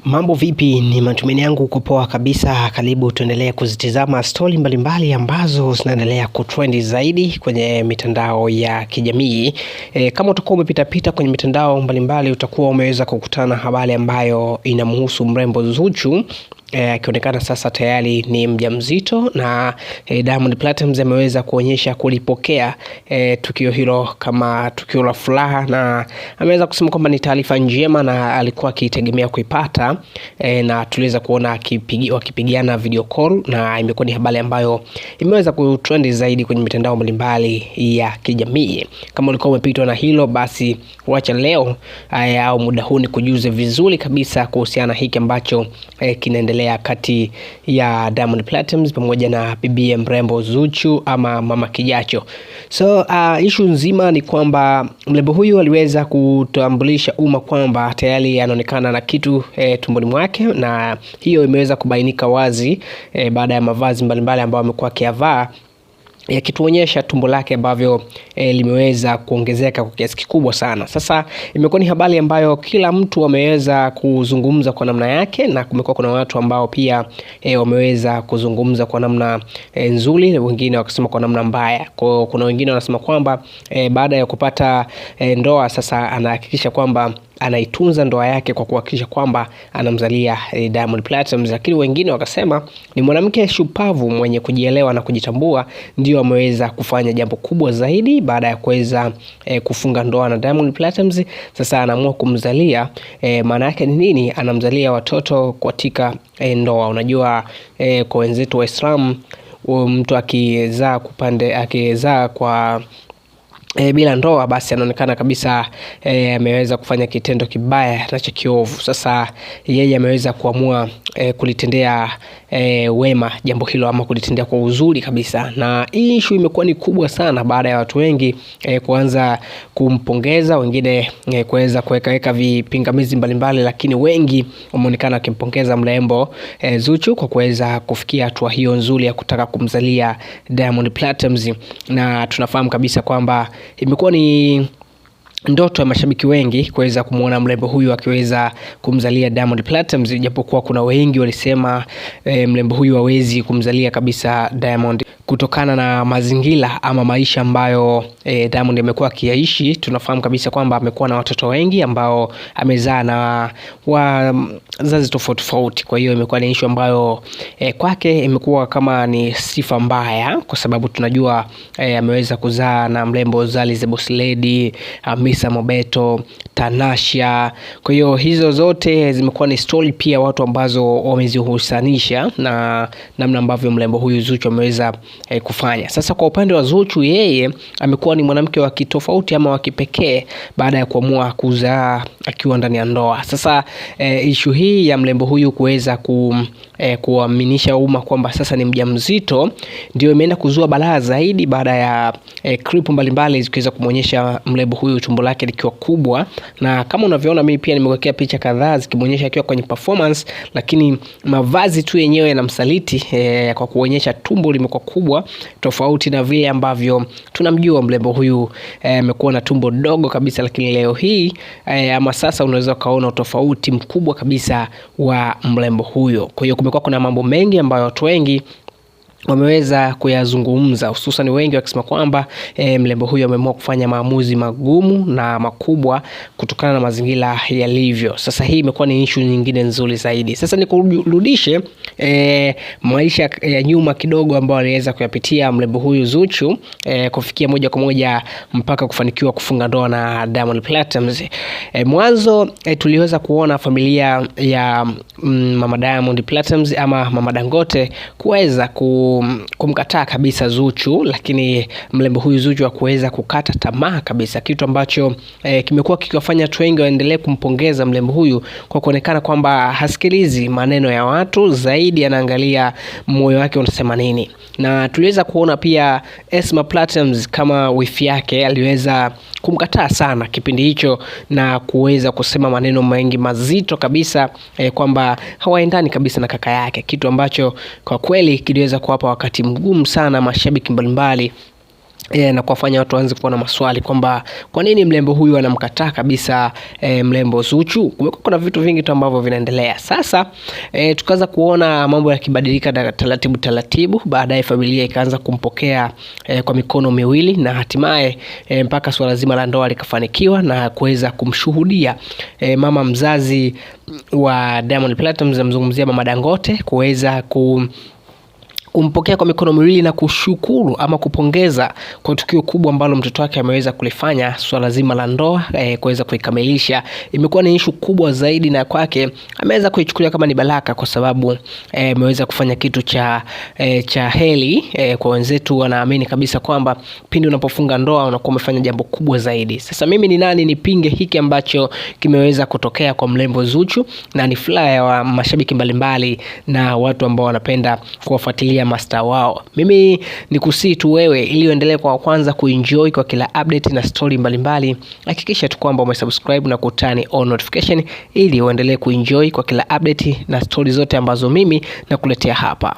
Mambo vipi, ni matumaini yangu uko poa kabisa. Karibu tuendelee kuzitizama stori mbalimbali ambazo zinaendelea kutrendi zaidi kwenye mitandao ya kijamii. Kama utakuwa umepita kwenye mitandao mbalimbali, utakuwa umeweza kukutana habari ambayo inamhusu mrembo Zuchu akionekana sasa tayari ni mjamzito, na Diamond Platnumz ameweza kuonyesha kulipokea tukio hilo kama tukio la furaha, na ameweza kusema kwamba ni taarifa njema na alikuwa akitegemea kuipata, na tuliweza kuona wakipigiana video call, na imekuwa ni habari ambayo imeweza kutrend zaidi kwenye mitandao mbalimbali ya kijamii. Kama ulikuwa umepitwa na hilo, basi wacha leo au muda huu ni kujuze vizuri kabisa kuhusiana hiki ambacho kinaendelea kati ya Diamond Platnumz pamoja na bibi mrembo Zuchu ama mama Kijacho. So issue nzima ni kwamba mrembo huyu aliweza kutambulisha umma kwamba tayari anaonekana na kitu tumboni mwake, na hiyo imeweza kubainika wazi baada ya mavazi mbalimbali ambayo amekuwa akiyavaa yakituonyesha tumbo lake ambavyo limeweza kuongezeka kwa kiasi kikubwa sana. Sasa imekuwa ni habari ambayo kila mtu ameweza kuzungumza kwa namna yake, na kumekuwa kuna watu ambao pia wameweza kuzungumza kwa namna nzuri, wengine wakisema kwa namna mbaya. Kwa kuna wengine wanasema kwamba baada ya kupata ndoa sasa anahakikisha kwamba anaitunza ndoa yake kwa kuhakikisha kwamba anamzalia Diamond Platnumz, lakini wengine wakasema ni mwanamke shupavu mwenye kujielewa na kujitambua ndio ameweza kufanya jambo kubwa zaidi baada ya kuweza kufunga ndoa na Diamond Platnumz. Sasa anaamua kumzalia, maana yake ni nini? Anamzalia watoto katika ndoa. Unajua kwa wenzetu wa Islam, mtu akizaa kwa bila ndoa, basi anaonekana kabisa ameweza kufanya kitendo kibaya na cha kiovu. Sasa yeye ameweza kuamua kulitendea wema jambo hilo, ama kulitendea kwa uzuri kabisa, na hii issue imekuwa ni kubwa sana baada ya watu wengi kuanza kumpongeza, wengine kuweza kuweka vipingamizi mbalimbali, lakini wengi wameonekana wakimpongeza mrembo Zuchu kwa kuweza kufikia hatua hiyo nzuri ya kutaka kumzalia Diamond Platnumz. Na tunafahamu kabisa kwamba imekuwa ni ndoto ya mashabiki wengi kuweza kumuona mrembo huyu akiweza kumzalia Diamond Platnumz, japokuwa kuna wengi walisema mrembo huyu hawezi kumzalia kabisa Diamond kutokana na mazingira ama maisha ambayo Diamond amekuwa akiishi. Tunafahamu kabisa kwamba amekuwa na watoto wengi ambao amezaa na wazazi tofauti. Kwa hiyo imekuwa ni issue ambayo kwake imekuwa kama ni sifa mbaya, kwa sababu tunajua ameweza kuzaa na mrembo Zari the Boss Lady, Hamisa Mobeto, Tanasha. Kwa hiyo hizo zote zimekuwa ni story pia watu ambazo wamezihusanisha na namna ambavyo mrembo huyu Zuchu ameweza kufanya. Sasa kwa upande wa Zuchu, yeye amekuwa ni mwanamke wa kitofauti ama wa kipekee baada ya kuamua kuzaa akiwa ndani ya ndoa. Sasa issue hii ya mrembo huyu kuweza kuaminisha umma kwamba sasa ni mjamzito ndio imeenda kuzua balaa zaidi baada ya clip mbalimbali zikiweza kumuonyesha mrembo huyu tumbo lake likiwa kubwa, na kama unavyoona mimi pia nimewekea picha kadhaa zikimuonyesha akiwa kwenye performance, lakini mavazi tu yenyewe yanamsaliti kwa kuonyesha tumbo limekuwa kubwa, tofauti na vile ambavyo tunamjua mrembo huyu amekuwa na tumbo dogo kabisa. Lakini leo hii ama sasa unaweza kaona tofauti mkubwa kabisa wa mrembo huyo. Kwa hiyo kumekuwa kuna mambo mengi ambayo watu wengi wameweza kuyazungumza, hususan wengi wakisema kwamba mrembo huyu ameamua kufanya maamuzi magumu na makubwa kutokana na mazingira yalivyo. Sasa hii imekuwa ni issue nyingine nzuri zaidi. Sasa nikurudishe maisha ya nyuma kidogo ambayo aliweza kuyapitia mrembo huyu Zuchu kufikia moja kwa moja mpaka kufanikiwa kufunga ndoa na Diamond Platnumz. Mwanzo tuliweza kuona familia ya mama Diamond Platnumz ama mama Dangote kuweza kumkataa kabisa Zuchu, lakini mrembo huyu Zuchu hakuweza kukata tamaa kabisa, kitu ambacho kimekuwa kikiwafanya watu wengi waendelee kumpongeza mrembo huyu kwa kuonekana kwamba hasikilizi maneno ya watu, zaidi anaangalia moyo wake unasema nini. Na tuliweza kuona pia Esma Platnumz kama wifi yake aliweza kumkataa sana kipindi hicho na kuweza kusema maneno mengi mazito kabisa kwamba hawaendani kabisa na kaka yake, kitu ambacho kwa kweli kiliweza kuwapa wakati mgumu sana mashabiki mbalimbali na kuwafanya watu waanze kuwa na maswali kwamba kwa nini mrembo huyu anamkataa kabisa mrembo Zuchu. Kumekuwa kuna vitu vingi tu ambavyo vinaendelea. Sasa tukaanza kuona mambo yakibadilika taratibu. Baadaye familia ikaanza kumpokea kwa mikono miwili, na hatimaye mpaka swala zima la ndoa likafanikiwa na kuweza kumshuhudia mama mzazi wa Diamond Platnumz, namzungumzia Mama Dangote, kuweza kumpokea kwa mikono miwili na kushukuru ama kupongeza kwa tukio kubwa ambalo mtoto wake ameweza kulifanya. Swala zima la ndoa kuweza kuikamilisha imekuwa ni issue kubwa zaidi, na kwake ameweza kuichukulia kama ni baraka, kwa sababu ameweza kufanya kitu cha heri. Kwa wenzetu wanaamini kabisa kwamba pindi unapofunga ndoa unakuwa umefanya jambo kubwa zaidi. Sasa mimi ni nani nipinge hiki ambacho kimeweza kutokea kwa mrembo Zuchu, na ni furaha ya mashabiki mbalimbali na watu ambao wanapenda kuwafuatilia master wao. Mimi ni kusii tu wewe, ili uendelee kwa kwanza kuenjoy kwa kila update na story mbalimbali, hakikisha tu kwamba umesubscribe na kutani on notification ili uendelee kuenjoy kwa kila update na story zote ambazo mimi nakuletea hapa.